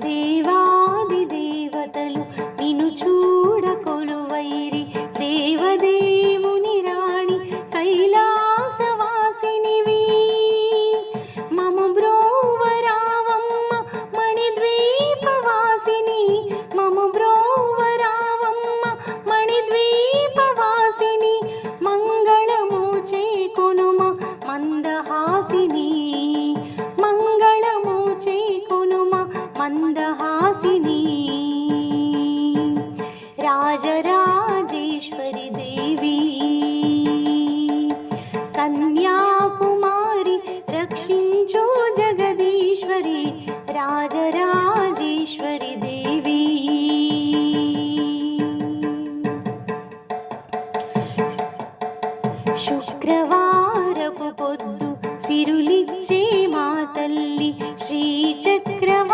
దేవాది దేవతలు నిన్ను చూడ కొలువైరి, దేవదేవుని రాణి కైలాసవాసినివి. మము బ్రోవరావమ్మ మణిద్వీపవాసిని, మము బ్రోవరావమ్మ మణిద్వీపవాసిని. మంగళము చేకొనుమ మందహాసిని, మంగళము చేకొనుమ మందహాసిని.